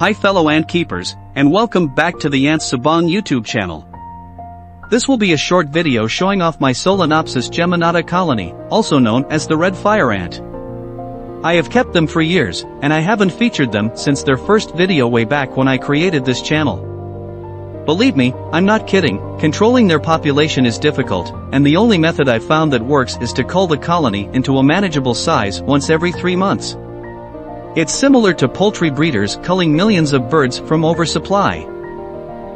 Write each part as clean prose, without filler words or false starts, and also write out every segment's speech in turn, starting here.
Hi fellow ant keepers, and welcome back to the Ants Subang YouTube channel. This will be a short video showing off my Solenopsis geminata colony, also known as the red fire ant. I have kept them for years, and I haven't featured them since their first video way back when I created this channel. Believe me, I'm not kidding, controlling their population is difficult, and the only method I've found that works is to cull the colony into a manageable size once every 3 months. It's similar to poultry breeders culling millions of birds from oversupply.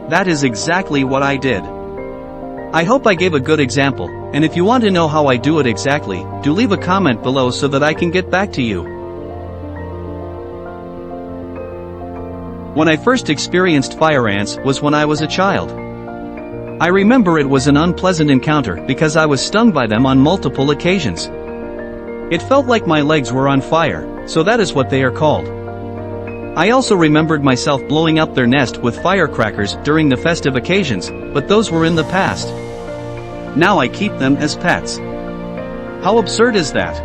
That is exactly what I did. I hope I gave a good example, and if you want to know how I do it exactly, do leave a comment below so that I can get back to you. When I first experienced fire ants was when I was a child. I remember it was an unpleasant encounter because I was stung by them on multiple occasions. It felt like my legs were on fire, so that is what they are called. I also remembered myself blowing up their nest with firecrackers during the festive occasions, but those were in the past. Now I keep them as pets. How absurd is that?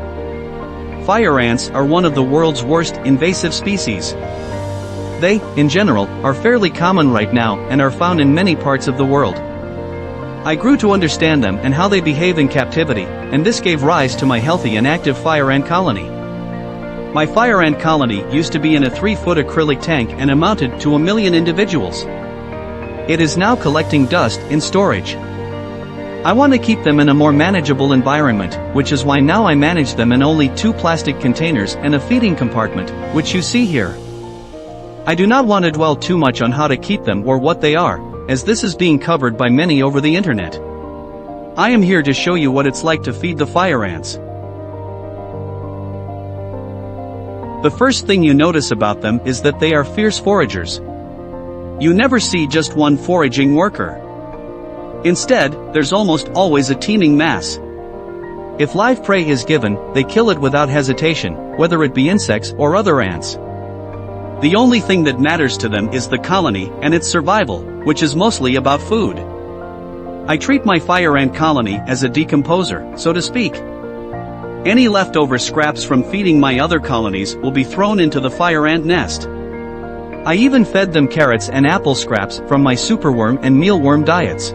Fire ants are one of the world's worst invasive species. They, in general, are fairly common right now and are found in many parts of the world. I grew to understand them and how they behave in captivity, and this gave rise to my healthy and active fire ant colony. My fire ant colony used to be in a 3-foot acrylic tank and amounted to 1 million individuals. It is now collecting dust in storage. I want to keep them in a more manageable environment, which is why now I manage them in only 2 plastic containers and a feeding compartment, which you see here. I do not want to dwell too much on how to keep them or what they are, as this is being covered by many over the internet. I am here to show you what it's like to feed the fire ants. The first thing you notice about them is that they are fierce foragers. You never see just one foraging worker. Instead, there's almost always a teeming mass. If live prey is given, they kill it without hesitation, whether it be insects or other ants. The only thing that matters to them is the colony and its survival, which is mostly about food. I treat my fire ant colony as a decomposer, so to speak. Any leftover scraps from feeding my other colonies will be thrown into the fire ant nest. I even fed them carrots and apple scraps from my superworm and mealworm diets.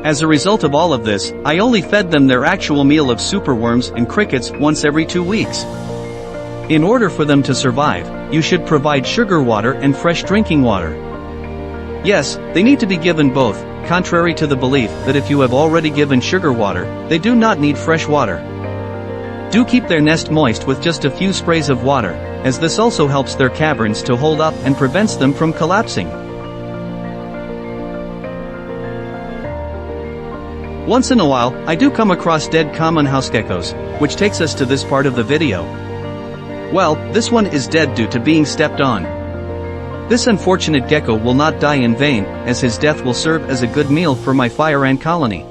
As a result of all of this, I only fed them their actual meal of superworms and crickets once every 2 weeks. In order for them to survive, you should provide sugar water and fresh drinking water. Yes, they need to be given both, contrary to the belief that if you have already given sugar water, they do not need fresh water. Do keep their nest moist with just a few sprays of water, as this also helps their caverns to hold up and prevents them from collapsing. Once in a while, I do come across dead common house geckos, which takes us to this part of the video. Well, this one is dead due to being stepped on. This unfortunate gecko will not die in vain, as his death will serve as a good meal for my fire ant colony.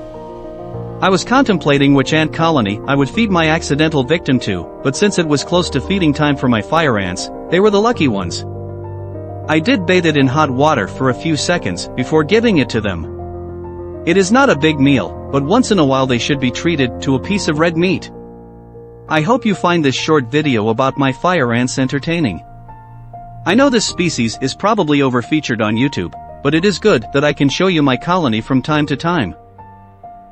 I was contemplating which ant colony I would feed my accidental victim to, but since it was close to feeding time for my fire ants, they were the lucky ones. I did bathe it in hot water for a few seconds before giving it to them. It is not a big meal, but once in a while they should be treated to a piece of red meat. I hope you find this short video about my fire ants entertaining. I know this species is probably overfeatured on YouTube, but it is good that I can show you my colony from time to time.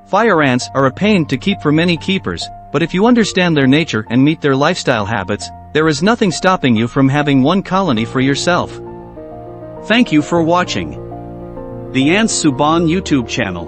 Fire ants are a pain to keep for many keepers, but if you understand their nature and meet their lifestyle habits, there is nothing stopping you from having one colony for yourself. Thank you for watching the Ants Subang YouTube channel.